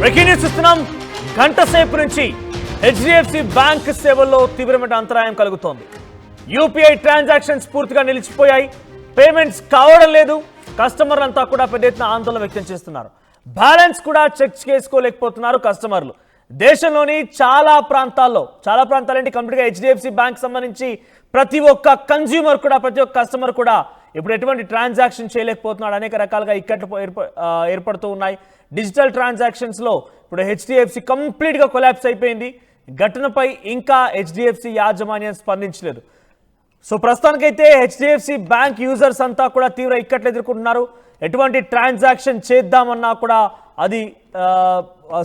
Breaking news చూస్తున్నాం. గంట సేపు నుంచి హెచ్డిఎఫ్సి బ్యాంక్ సేవల్లో తీవ్రమైన అంతరాయం కలుగుతోంది. యూపీఐ ట్రాన్సాక్షన్స్ పూర్తిగా నిలిచిపోయాయి. పేమెంట్స్ కావడం లేదు. కస్టమర్లంతా కూడా పెద్ద ఎత్తున ఆందోళన వ్యక్తం చేస్తున్నారు. బ్యాలెన్స్ కూడా చెక్ చేసుకోలేకపోతున్నారు కస్టమర్లు. దేశంలోని చాలా ప్రాంతాలేంటి కంప్లీట్గా హెచ్డిఎఫ్సి బ్యాంక్ సంబంధించి ప్రతి ఒక్క కన్జ్యూమర్ కూడా, ప్రతి ఒక్క కస్టమర్ కూడా ఇప్పుడు ఎటువంటి ట్రాన్సాక్షన్ చేయలేకపోతున్నాడు. అనేక రకాలుగా ఇక్కట్లు ఏర్పడుతూ ఉన్నాయి. డిజిటల్ ట్రాన్సాక్షన్స్లో ఇప్పుడు హెచ్డిఎఫ్సి కంప్లీట్గా కొలాప్స్ అయిపోయింది. ఘటనపై ఇంకా హెచ్డిఎఫ్సి యాజమాన్యం స్పందించలేదు. సో ప్రస్తుతానికైతే హెచ్డిఎఫ్సి బ్యాంక్ యూజర్స్ అంతా కూడా తీవ్ర ఇక్కట్లు ఎదుర్కొంటున్నారు. ఎటువంటి ట్రాన్సాక్షన్ చేద్దామన్నా కూడా అది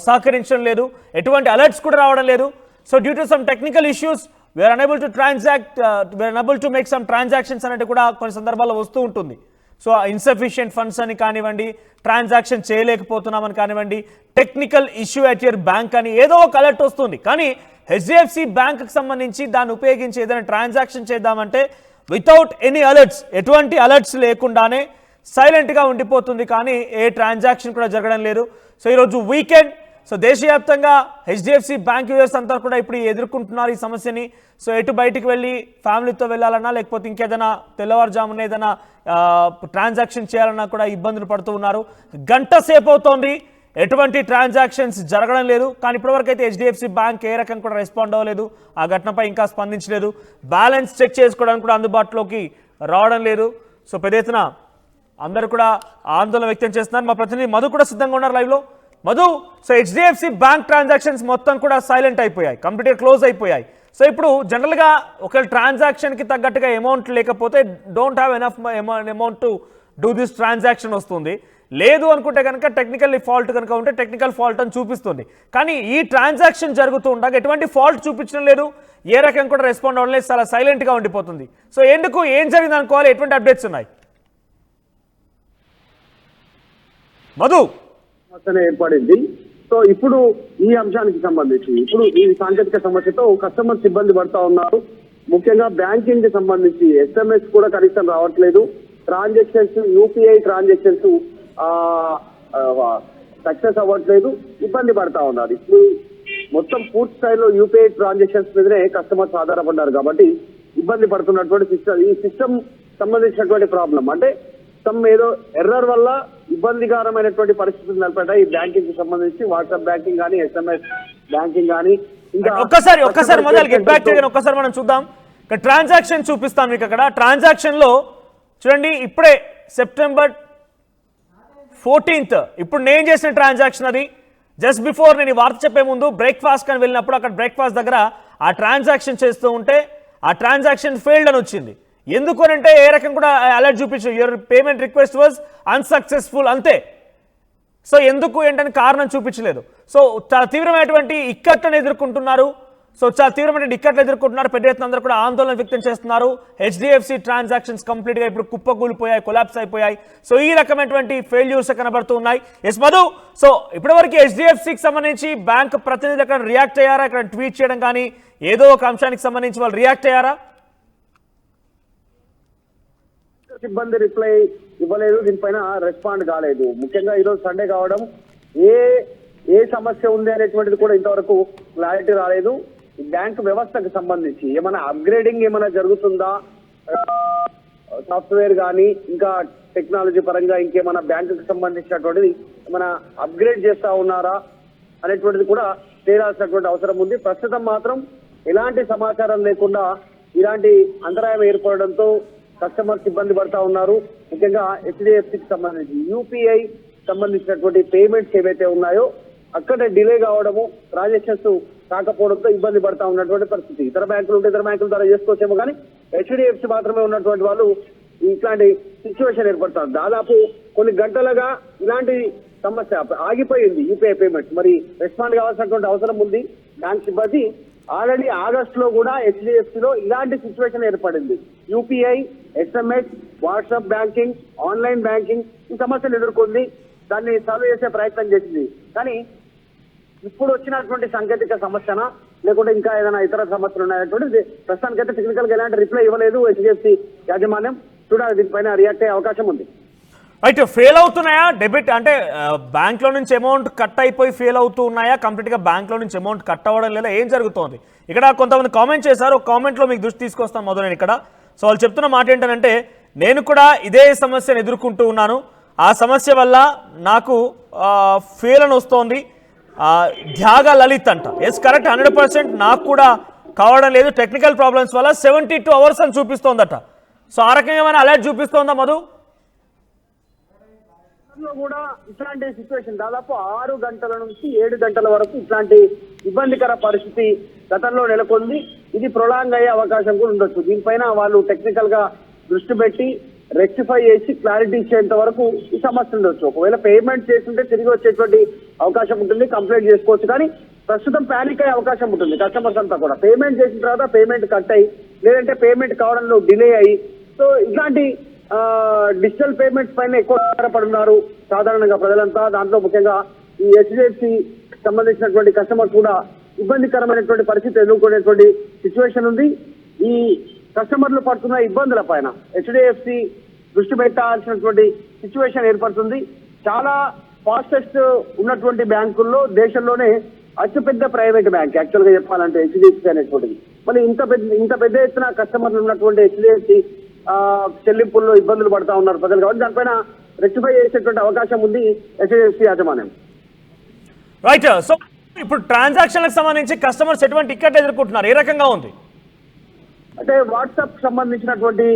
సహకరించడం లేదు. ఎటువంటి అలర్ట్స్ కూడా రావడం లేదు. So due to some technical issues we are unable to unable to make some transactions అనేది కూడా కొన్ని సందర్భాల్లో వస్తూ ఉంటుంది. సో ఇన్సఫిషియెంట్ ఫండ్స్ అని కానివ్వండి, ట్రాన్సాక్షన్ చేయలేకపోతున్నామని కానివ్వండి, technical issue at your bank అని ఏదో ఒక అలర్ట్ వస్తుంది. కానీ హెచ్డిఎఫ్సి బ్యాంక్కి సంబంధించి దాన్ని ఉపయోగించి ఏదైనా ట్రాన్సాక్షన్ చేద్దామంటే వితౌట్ ఎనీ అలర్ట్స్, ఎటువంటి అలర్ట్స్ లేకుండానే సైలెంట్గా ఉండిపోతుంది. కానీ ఏ ట్రాన్సాక్షన్ కూడా జరగడం లేదు. సో ఈరోజు వీకెండ్. సో దేశవ్యాప్తంగా హెచ్డిఎఫ్సి బ్యాంక్ యూజర్స్ అంతా కూడా ఇప్పుడు ఎదుర్కొంటున్నారు ఈ సమస్యని. సో ఎటు బయటికి వెళ్ళి ఫ్యామిలీతో వెళ్ళాలన్నా, లేకపోతే ఇంకేదైనా తెల్లవారుజామున ఏదైనా ట్రాన్సాక్షన్ చేయాలన్నా కూడా ఇబ్బందులు పడుతూ ఉన్నారు. గంట సేపు అవుతోంది, ఎటువంటి ట్రాన్సాక్షన్స్ జరగడం లేదు. కానీ ఇప్పటివరకు అయితే హెచ్డిఎఫ్సి బ్యాంక్ ఏ రకం కూడా రెస్పాండ్ అవ్వలేదు. ఆ ఘటనపై ఇంకా స్పందించలేదు. బ్యాలెన్స్ చెక్ చేసుకోవడానికి కూడా అందుబాటులోకి రావడం లేదు. సో పెద్ద ఎత్తున అందరూ కూడా ఆందోళన వ్యక్తం చేస్తున్నారు. మా ప్రతినిధి మధు కూడా సిద్ధంగా ఉన్నారు లైవ్లో. Madhu, so HDFC bank transactions మొత్తం కూడా సైలెంట్ అయిపోయాయి, కంప్లీట్గా క్లోజ్ అయిపోయాయి. సో ఇప్పుడు జనరల్గా ఒకవేళ ట్రాన్సాక్షన్కి తగ్గట్టుగా అమౌంట్ లేకపోతే don't have enough amount to do this transaction వస్తుంది. లేదు అనుకుంటే కనుక టెక్నికల్ ఫాల్ట్ కనుక ఉంటే టెక్నికల్ ఫాల్ట్ అని చూపిస్తుంది. కానీ ఈ ట్రాన్సాక్షన్ జరుగుతూ ఉండగా ఎటువంటి ఫాల్ట్ చూపించడం లేదు, ఏ రకం కూడా రెస్పాండ్ అవ్వడం లేదు, చాలా సైలెంట్గా ఉండిపోతుంది. సో ఎందుకు, ఏం జరిగింది అనుకోవాలి, ఎటువంటి అప్డేట్స్ ఉన్నాయి మధు? ఏర్పడింది. సో ఇప్పుడు ఈ అంశానికి సంబంధించి ఇప్పుడు ఈ సాంకేతిక సమస్యతో కస్టమర్స్ ఇబ్బంది పడతా ఉన్నారు. ముఖ్యంగా బ్యాంకింగ్ కి సంబంధించి ఎస్ఎంఎస్ కూడా కనీసం రావట్లేదు. ట్రాన్సాక్షన్స్, యూపీఐ ట్రాన్సాక్షన్స్ సక్సెస్ అవ్వట్లేదు, ఇబ్బంది పడతా ఉన్నారు. ఇప్పుడు మొత్తం పూర్తి స్థాయిలో యూపీఐ ట్రాన్సాక్షన్స్ మీదనే కస్టమర్స్ ఆధారపడ్డారు కాబట్టి ఇబ్బంది పడుతున్నటువంటి సిస్టమ్, ఈ సిస్టమ్ సంబంధించినటువంటి ప్రాబ్లం అంటే ఏదో ఎర్రర్ వల్ల ఇబ్బందికరమైనటువంటి పరిస్థితులు నెలకొంటాయి. ఈ బ్యాంకింగ్ కి సంబంధించి వాట్సాప్ బ్యాంకింగ్ కానీ, ఎస్ఎంఎస్ బ్యాంకింగ్ కానీ. ఇంకా ఒక్కసారి మనం చూద్దాం. ట్రాన్సాక్షన్ చూపిస్తాను మీకు. అక్కడ ట్రాన్సాక్షన్ లో చూడండి, ఇప్పుడే సెప్టెంబర్ 14th ఇప్పుడు నేను చేసిన ట్రాన్సాక్షన్ అది. జస్ట్ బిఫోర్ నేను ఈ వార్త చెప్పే ముందు బ్రేక్ఫాస్ట్ అని వెళ్ళినప్పుడు అక్కడ బ్రేక్ఫాస్ట్ దగ్గర ఆ ట్రాన్సాక్షన్ చేస్తూ ఉంటే ఆ ట్రాన్సాక్షన్ ఫెయిల్డ్ అని వచ్చింది. ఎందుకు అంటే ఏ రకం కూడా అలర్ట్ చూపించు, your payment request was unsuccessful అంతే. సో ఎందుకు ఏంటని కారణం చూపించలేదు. సో చాలా తీవ్రమైనటువంటి ఇక్కట్లను ఎదుర్కొంటున్నారు. పెద్ద ఎత్తున అందరూ కూడా ఆందోళన వ్యక్తం చేస్తున్నారు. హెచ్డిఎఫ్సి ట్రాన్సాక్షన్స్ కంప్లీట్గా ఇప్పుడు కుప్పకూలిపోయాయి, కొలాప్స్ అయిపోయాయి. సో ఈ రకమైనటువంటి ఫెయిల్యూర్స్ కనబడుతూ ఉన్నాయి. ఎస్ మధు, సో ఇప్పటివరకు హెచ్డిఎఫ్సికి సంబంధించి బ్యాంక్ ప్రతినిధులు అక్కడ రియాక్ట్ అయ్యారా? అక్కడ ట్వీట్ చేయడం కానీ ఏదో ఒక అంశానికి సంబంధించి వాళ్ళు రియాక్ట్ అయ్యారా? సిబ్బంది రిప్లై ఇవ్వలేదు, దీనిపైన రెస్పాండ్ కాలేదు. ముఖ్యంగా ఈరోజు సండే కావడం ఏ సమస్య ఉంది అనేటువంటిది కూడా ఇంతవరకు క్లారిటీ రాలేదు. బ్యాంక్ వ్యవస్థకు సంబంధించి ఏమైనా అప్గ్రేడింగ్ ఏమైనా జరుగుతుందా, సాఫ్ట్వేర్ కానీ ఇంకా టెక్నాలజీ పరంగా ఇంకేమైనా బ్యాంకుకి సంబంధించినటువంటిది ఏమైనా అప్గ్రేడ్ చేస్తా ఉన్నారా అనేటువంటిది కూడా తేలాల్సినటువంటి అవసరం ఉంది. ప్రస్తుతం మాత్రం ఎలాంటి సమాచారం లేకుండా ఇలాంటి అంతరాయం ఏర్పడడంతో కస్టమర్స్ ఇబ్బంది పడతా ఉన్నారు. ముఖ్యంగా హెచ్డిఎఫ్సికి సంబంధించి యూపీఐ సంబంధించినటువంటి పేమెంట్స్ ఏవైతే ఉన్నాయో అక్కడే డిలే కావడము, ట్రాన్సాక్షన్స్ కాకపోవడంతో ఇబ్బంది పడతా ఉన్నటువంటి పరిస్థితి. ఇతర బ్యాంకులు ఉంటే ఇతర బ్యాంకుల ద్వారా చేసుకోవచ్చేమో, కానీ హెచ్డిఎఫ్సి మాత్రమే ఉన్నటువంటి వాళ్ళు ఇట్లాంటి సిచ్యువేషన్ ఏర్పడతారు. దాదాపు కొన్ని గంటలుగా ఇలాంటి సమస్య ఆగిపోయింది యూపీఐ పేమెంట్స్. మరి రెస్పాండ్ కావాల్సినటువంటి అవసరం ఉంది. బ్యాంక్ సిబ్బంది ఆల్రెడీ ఆగస్టులో కూడా హెచ్డిఎఫ్సిలో ఇలాంటి సిచ్యువేషన్ ఏర్పడింది. UPI, SMS, WhatsApp banking, online banking ఈ సమస్యలు ఎదుర్కొంది. దాన్ని సాల్వ్ చేసే ప్రయత్నం చేసింది. కానీ ఇప్పుడు వచ్చినటువంటి సాంకేతిక సమస్యనా లేకుంటే ఇంకా ఏదైనా ఇతర సమస్యలు ఉన్నాయనేటువంటి ప్రస్తుతానికైతే టెక్నికల్ గా ఎలాంటి రిప్లై ఇవ్వలేదు హెచ్డిఎఫ్సి యాజమాన్యం. చూడాలి, దీనిపైన రియాక్ట్ అయ్యే అవకాశం ఉంది. రైట్, ఫెయిల్ అవుతున్నాయా డెబిట్ అంటే బ్యాంక్లో నుంచి అమౌంట్ కట్ అయిపోయి ఫెయిల్ అవుతూ ఉన్నాయా, కంప్లీట్గా బ్యాంక్లో నుంచి అమౌంట్ కట్ అవ్వడం లేదా, ఏం జరుగుతోంది? ఇక్కడ కొంతమంది కామెంట్ చేశారు, ఒక కామెంట్లో మీకు దృష్టి తీసుకొస్తాను మొదలు నేను ఇక్కడ. సో వాళ్ళు చెప్తున్న మాట ఏంటంటే, నేను కూడా ఇదే సమస్యను ఎదుర్కొంటూ ఉన్నాను, ఆ సమస్య వల్ల నాకు ఫెయిల్ అని వస్తోంది. ధ్యాగ లలిత్ అంట, ఎస్ కరెక్ట్, 100% నాకు కూడా కావడం లేదు, టెక్నికల్ ప్రాబ్లమ్స్ వల్ల 72 hours అని చూపిస్తోందట. సో ఆ రకంగా ఏమైనా అలర్ట్ చూపిస్తోందా మధు? కూడా ఇట్లాంటి సిచ్యువేషన్ దాదాపు 6 గంటల నుంచి 7 గంటల వరకు ఇట్లాంటి ఇబ్బందికర పరిస్థితి గతంలో నెలకొంది. ఇది ప్రొలాంగ్ అయ్యే అవకాశం కూడా ఉండొచ్చు. దీనిపైన వాళ్ళు టెక్నికల్ గా దృష్టి పెట్టి రెక్టిఫై చేసి క్లారిటీ ఇచ్చేంత వరకు ఈ సమస్య ఉండొచ్చు. ఒకవేళ పేమెంట్ చేస్తుంటే తిరిగి వచ్చేటువంటి అవకాశం ఉంటుంది, కంప్లైంట్ చేసుకోవచ్చు. కానీ ప్రస్తుతం ప్యానిక్ అయ్యే అవకాశం ఉంటుంది కస్టమర్స్ అంతా కూడా. పేమెంట్ చేసిన తర్వాత పేమెంట్ కట్ అయ్యి, లేదంటే పేమెంట్ కావడంలో డిలే అయ్యి, సో ఇట్లాంటి డిజిటల్ పేమెంట్స్ పైన ఎక్కువ ఆధారపడి ఉన్నారు సాధారణంగా ప్రజలంతా. దాంట్లో ముఖ్యంగా ఈ హెచ్డిఎఫ్సి సంబంధించినటువంటి కస్టమర్స్ కూడా ఇబ్బందికరమైనటువంటి పరిస్థితి ఎదుర్కొనేటువంటి సిచ్యువేషన్ ఉంది. ఈ కస్టమర్లు పడుతున్న ఇబ్బందుల పైన హెచ్డిఎఫ్సి దృష్టి పెట్టాల్సినటువంటి సిచ్యువేషన్ ఏర్పడుతుంది. చాలా ఫాస్టెస్ట్ ఉన్నటువంటి బ్యాంకుల్లో దేశంలోనే అతిపెద్ద ప్రైవేట్ బ్యాంక్ యాక్చువల్ గా చెప్పాలంటే హెచ్డిఎఫ్సి అనేటువంటిది. మళ్ళీ ఇంత పెద్ద ఎత్తున కస్టమర్లు ఉన్నటువంటి హెచ్డిఎఫ్సి చెల్లింపుల్లో ఇబ్బందులు పడతా ఉన్నారు ప్రజలు, కాబట్టి దానిపైన రెక్టిఫై చేసేటువంటి అవకాశం ఉంది హెచ్డిఎఫ్సి యాజమాన్యం. రైట్, సో ఇప్పుడు ట్రాన్సాక్షన్లకు సంబంధించి కస్టమర్స్ ఎటువంటి టికెట్ ఎదుర్కొంటున్నారు, ఏ రకంగా ఉంది? అంటే వాట్సాప్ సంబంధించినటువంటి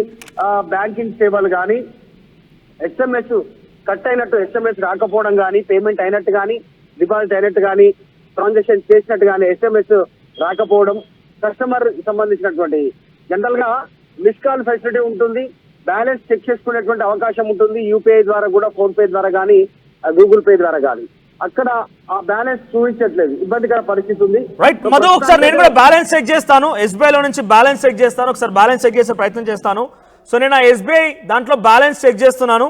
బ్యాంకింగ్ సేవలు కానీ, ఎస్ఎంఎస్ కట్ అయినట్టు ఎస్ఎంఎస్ రాకపోవడం కానీ, పేమెంట్ అయినట్టు కానీ, డిపాజిట్ అయినట్టు కానీ, ట్రాన్సాక్షన్ చేసినట్టు కానీ ఎస్ఎంఎస్ రాకపోవడం, కస్టమర్ సంబంధించినటువంటి జనరల్ గా మిస్ కాల్ ఫెసిలిటీ ఉంటుంది, బ్యాలెన్స్ చెక్ చేసుకునేటువంటి అవకాశం ఉంటుంది యూపీఐ ద్వారా కూడా, ఫోన్ పే ద్వారా కానీ, గూగుల్ పే ద్వారా కానీ. అక్కడ ఆ బ్యాలెన్స్ చూపించట్లేదు, ఇబ్బందికర పరిస్థితి ఉంది. రైట్ మధు, ఒకసారి నేను కూడా బ్యాలెన్స్ చెక్ చేస్తాను, ఎస్బీఐ లో నుంచి బ్యాలెన్స్ చెక్ చేస్తాను, ఒకసారి బ్యాలెన్స్ చెక్ చేసే ప్రయత్నం చేస్తాను. సో నేను ఆ ఎస్బీఐ దాంట్లో బ్యాలెన్స్ చెక్ చేస్తున్నాను,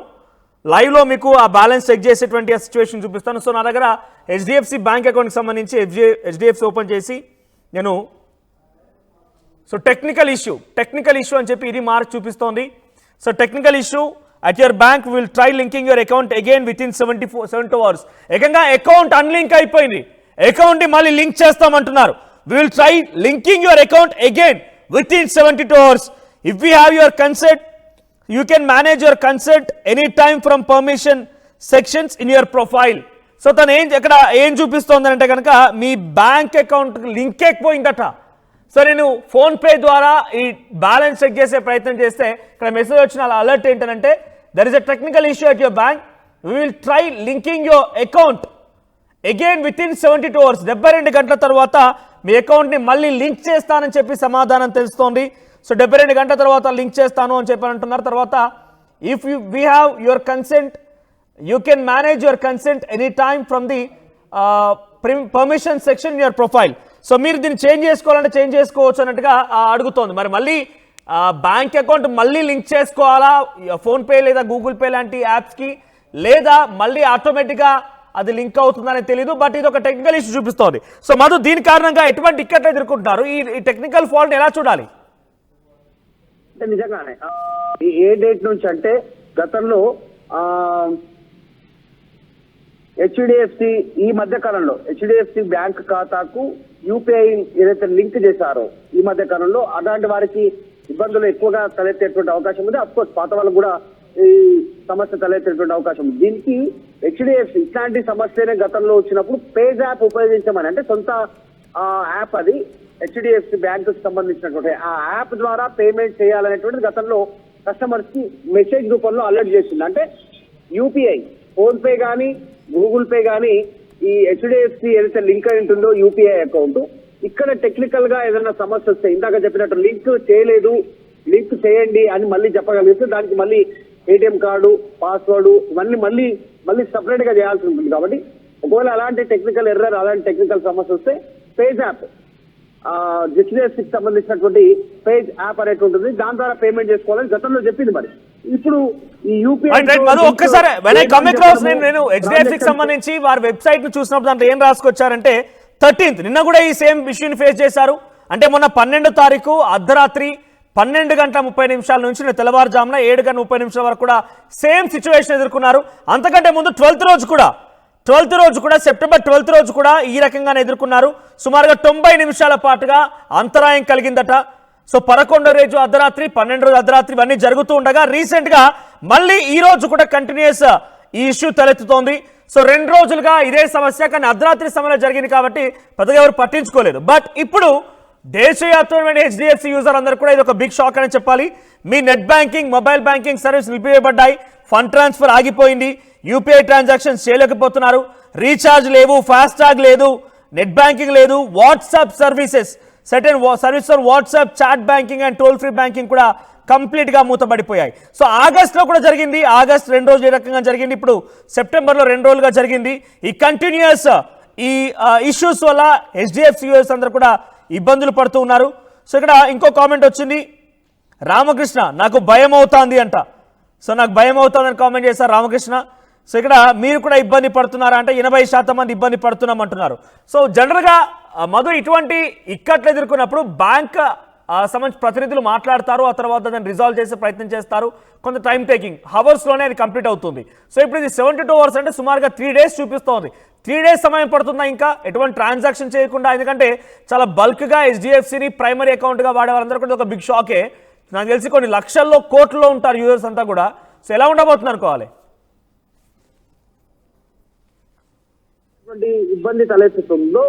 లైవ్ లో మీకు ఆ బ్యాలెన్స్ చెక్ చేసేటువంటి ఆ సిచ్యువేషన్ చూపిస్తాను. సో నా దగ్గర హెచ్డిఎఫ్సి బ్యాంక్ అకౌంట్కి సంబంధించి హెచ్డిఎఫ్సి ఓపెన్ చేసి నేను సో టెక్నికల్ ఇష్యూ అని చెప్పి ఇది మార్క్ చూపిస్తోంది. So technical issue at your bank will try linking your account again within 72 hours. ఏకంగా అకౌంట్ అన్లింక్ అయిపోయింది, అకౌంట్ ని మళ్ళీ link చేస్తామంటున్నారు. We will try linking your account again within 72 hours. If we have your consent, you can manage your consent anytime from permission sections in your profile. So తను ఇక్కడ ఏం చూపిస్తోంది అంటే కనుక మీ bank account link అయిపోయిందట. So నేను phone pay ద్వారా ఈ balance check చేసే ప్రయత్నం చేస్తే ఇక్కడ మెసేజ్ వచ్చిన అలర్ట్ ఏంటంటే, there is a technical issue at your bank, we will try linking your account again with in 72 hours. 72 గంటల తర్వాత మీ అకౌంట్ని మళ్ళీ లింక్ చేస్తానని చెప్పి సమాధానం తెలుస్తోంది. సో 72 గంటల తర్వాత లింక్ చేస్తాను అని చెప్పి అంటున్నారు. తర్వాత if we have your consent, you can manage your consent any time from the permission section in your profile. So మీరు దీన్ని చేంజ్ చేసుకోవాలంటే చేంజ్ చేసుకోవచ్చు అన్నట్టుగా అడుగుతోంది. మరి మళ్ళీ బ్యాంక్ అకౌంట్ మళ్ళీ లింక్ చేసుకోవాలా ఫోన్పే లేదా గూగుల్ పే లాంటి యాప్స్కి, లేదా మళ్ళీ ఆటోమేటిక్గా అది లింక్ అవుతుందని తెలియదు. బట్ ఇది ఒక టెక్నికల్ ఇష్యూ చూపిస్తోంది. సో మధు, దీని కారణంగా ఎటువంటి టికెట్లు ఎదుర్కొంటున్నారు, ఈ టెక్నికల్ ఫాల్ట్ ఎలా చూడాలి? నిజంగానే ఏ డేట్ నుంచి అంటే గతంలో హెచ్డిఎఫ్సి ఈ మధ్య కాలంలో హెచ్డిఎఫ్సి బ్యాంక్ ఖాతాకు యూపీఐ ఏదైతే లింక్ చేశారో ఈ మధ్య కాలంలో అలాంటి వారికి ఇబ్బందులు ఎక్కువగా తలెత్తేటువంటి అవకాశం ఉంది. అఫ్కోర్స్ పాత వాళ్ళకు కూడా ఈ సమస్య తలెత్తేటువంటి అవకాశం ఉంది. దీనికి హెచ్డిఎఫ్సి ఇట్లాంటి సమస్యనే గతంలో వచ్చినప్పుడు పేజ్ యాప్ ఉపయోగించమని, అంటే సొంత యాప్ అది హెచ్డిఎఫ్సి బ్యాంకు సంబంధించినటువంటి ఆ యాప్ ద్వారా పేమెంట్ చేయాలనేటువంటిది గతంలో కస్టమర్స్ కి మెసేజ్ రూపంలో అలర్ట్ చేసింది. అంటే యూపీఐ, ఫోన్ పే కానీ గూగుల్ పే కానీ ఈ హెచ్డిఎఫ్సి ఏదైతే లింక్ అయి ఉంటుందో యూపీఐ అకౌంట్, ఇక్కడ టెక్నికల్ గా ఏదైనా సమస్య వస్తే ఇందాక చెప్పినట్టు లింక్ చేయలేదు, లింక్ చేయండి అని మళ్ళీ చెప్పగలిగితే దానికి మళ్ళీ ఏటీఎం కార్డు, పాస్వర్డ్ ఇవన్నీ మళ్ళీ సపరేట్ గా చేయాల్సి ఉంటుంది. కాబట్టి ఒకవేళ అలాంటి టెక్నికల్ ఎర్రర్, అలాంటి టెక్నికల్ సమస్య వస్తే పేజ్ యాప్, హెచ్డిఎఫ్సికి సంబంధించినటువంటి పేజ్ యాప్ అనేది ఉంటుంది, దాని ద్వారా పేమెంట్ చేసుకోవాలని గతంలో చెప్పింది. మరి ఇప్పుడు ఈ యూపీఐ ఒక్కసారి నేను హెచ్డిఎఫ్సికి సంబంధించి వారి వెబ్సైట్ ను చూసినప్పుడు దాంట్లో ఏం రాసుకొచ్చారంటే 13th నిన్న కూడా ఈ సేమ్ ఇష్యూని ఫేస్ చేశారు. అంటే మొన్న 12వ తారీఖు అర్ధరాత్రి 12:30 నుంచి తెల్లవారుజామున 7:30 వరకు కూడా సేమ్ సిచ్యువేషన్ ఎదుర్కొన్నారు. అంతకంటే ముందు 12th రోజు కూడా సెప్టెంబర్ 12th రోజు కూడా ఈ రకంగానే ఎదుర్కొన్నారు. సుమారుగా 90 నిమిషాల పాటుగా అంతరాయం కలిగిందట. సో 11వ రోజు అర్ధరాత్రి, 12వ రోజు అర్ధరాత్రి ఇవన్నీ జరుగుతూ ఉండగా రీసెంట్గా మళ్ళీ ఈ రోజు కూడా కంటిన్యూస్ ఈ ఇష్యూ తలెత్తుతోంది. సో 2 రోజులుగా ఇదే సమస్య, కానీ అర్ధరాత్రి సమయంలో జరిగింది కాబట్టి పెద్దగా ఎవరు పట్టించుకోలేదు. బట్ ఇప్పుడు దేశవ్యాప్తమైన హెచ్డిఎఫ్సి యూజర్ అందరూ కూడా ఇది ఒక బిగ్ షాక్ అని చెప్పాలి. మీ net banking, mobile banking service నిలిపివేయబడ్డాయి, ఫండ్ ట్రాన్స్ఫర్ ఆగిపోయింది, యూపీఐ ట్రాన్సాక్షన్స్ చేయలేకపోతున్నారు, రీఛార్జ్ లేవు, ఫాస్టాగ్ లేదు, నెట్ బ్యాంకింగ్ లేదు, WhatsApp services certain service for WhatsApp, chat banking and toll free banking కూడా కంప్లీట్గా మూతపడిపోయాయి. సో ఆగస్ట్లో కూడా జరిగింది, ఆగస్ట్ 2 రోజులు ఈ రకంగా జరిగింది, ఇప్పుడు సెప్టెంబర్లో 2 రోజులుగా జరిగింది. ఈ కంటిన్యూస్ ఈ ఇష్యూస్ వల్ల హెచ్డిఎఫ్సి యూజర్స్ అందరూ కూడా ఇబ్బందులు పడుతూ ఉన్నారు. సో ఇక్కడ ఇంకో కామెంట్ వచ్చింది, రామకృష్ణ నాకు భయం అవుతుంది అంట. సో నాకు భయం అవుతుందని కామెంట్ చేశారు రామకృష్ణ. సో ఇక్కడ మీరు కూడా ఇబ్బంది పడుతున్నారా అంటే 80% మంది ఇబ్బంది పడుతున్నాం అంటున్నారు. సో జనరల్గా మధు ఇటువంటి ఇక్కట్లు ఎదుర్కొన్నప్పుడు బ్యాంక్ సంబంధించి ప్రతినిధులు మాట్లాడతారు, ఆ తర్వాత దాన్ని రిజాల్వ్ చేసే ప్రయత్నం చేస్తారు. కొంత టైం టేకింగ్, హవర్స్లోనే అది కంప్లీట్ అవుతుంది. సో ఇప్పుడు ఇది 72 అవర్స్ అంటే సుమారుగా 3 days చూపిస్తోంది. 3 days సమయం పడుతుందా ఇంకా ఎటువంటి ట్రాన్సాక్షన్ చేయకుండా? ఎందుకంటే చాలా బల్క్గా హెచ్డిఎఫ్సిని ప్రైమరీ అకౌంట్గా వాడే వాళ్ళందరూ కూడా ఒక బిగ్ షాకే. నాకు తెలిసి కొన్ని లక్షల్లో, కోట్లలో ఉంటారు యూజర్స్ అంతా కూడా. సో ఎలా ఉండబోతుంది అనుకోవాలి? ఇబ్బంది తలెత్తుతుందో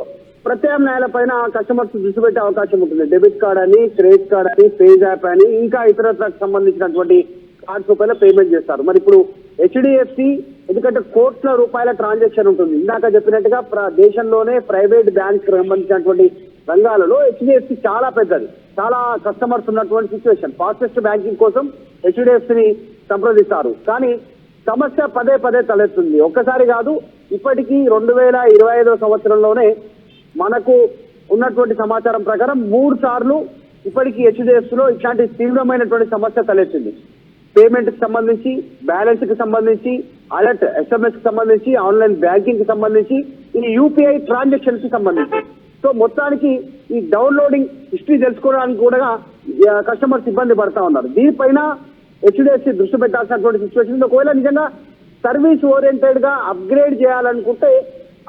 ప్రత్యామ్నాయాల పైన కస్టమర్స్ దృష్టి పెట్టే అవకాశం ఉంటుంది. డెబిట్ కార్డ్ అని, క్రెడిట్ కార్డ్ అని, పేజ్ యాప్ అని, ఇంకా ఇతరత్రకు సంబంధించినటువంటి కార్డ్స్ పైన పేమెంట్ చేస్తారు. మరి ఇప్పుడు హెచ్డిఎఫ్సి ఎందుకంటే కోట్ల రూపాయల ట్రాన్సాక్షన్ ఉంటుంది. ఇందాక చెప్పినట్టుగా దేశంలోనే ప్రైవేట్ బ్యాంక్ సంబంధించినటువంటి రంగాలలో హెచ్డిఎఫ్సి చాలా పెద్దది, చాలా కస్టమర్స్ ఉన్నటువంటి సిచ్యువేషన్. ఫాస్టెస్ట్ బ్యాంకింగ్ కోసం హెచ్డిఎఫ్సిని సంప్రదిస్తారు. కానీ సమస్య పదే పదే తలెత్తుంది. ఒక్కసారి కాదు, ఇప్పటికీ 2025 సంవత్సరంలోనే మనకు ఉన్నటువంటి సమాచారం ప్రకారం 3 సార్లు ఇప్పటికీ హెచ్డిఎఫ్సిలో ఇట్లాంటి తీవ్రమైనటువంటి సమస్య తలెత్తింది. పేమెంట్ కి సంబంధించి, బ్యాలెన్స్ కి సంబంధించి, అలర్ట్ ఎస్ఎంఎస్ కి సంబంధించి, ఆన్లైన్ బ్యాంకింగ్ కి సంబంధించి, ఈ యూపీఐ ట్రాన్సాక్షన్ కి సంబంధించి. సో మొత్తానికి ఈ డౌన్లోడింగ్ హిస్టరీ తెలుసుకోవడానికి కూడా కస్టమర్స్ ఇబ్బంది పడతా ఉన్నారు. దీనిపైన హెచ్డిఎఫ్సి దృష్టి పెట్టాల్సినటువంటి సిచ్యువేషన్. ఒకవేళ నిజంగా సర్వీస్ ఓరియంటెడ్ గా అప్గ్రేడ్ చేయాలనుకుంటే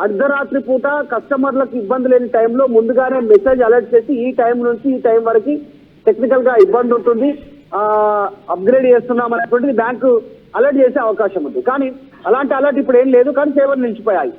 అర్ధరాత్రి పూట కస్టమర్లకు ఇబ్బంది లేని టైంలో ముందుగానే మెసేజ్ అలర్ట్ చేసి ఈ టైం నుంచి ఈ టైం వరకు టెక్నికల్ గా ఇబ్బంది ఉంటుంది, అప్గ్రేడ్ చేస్తున్నాం అనేటువంటిది బ్యాంకు అలర్ట్ చేసే అవకాశం ఉంది. కానీ అలాంటి అలర్ట్ ఇప్పుడు ఏం లేదు, కానీ సేవలు నిలిచిపోయాయి.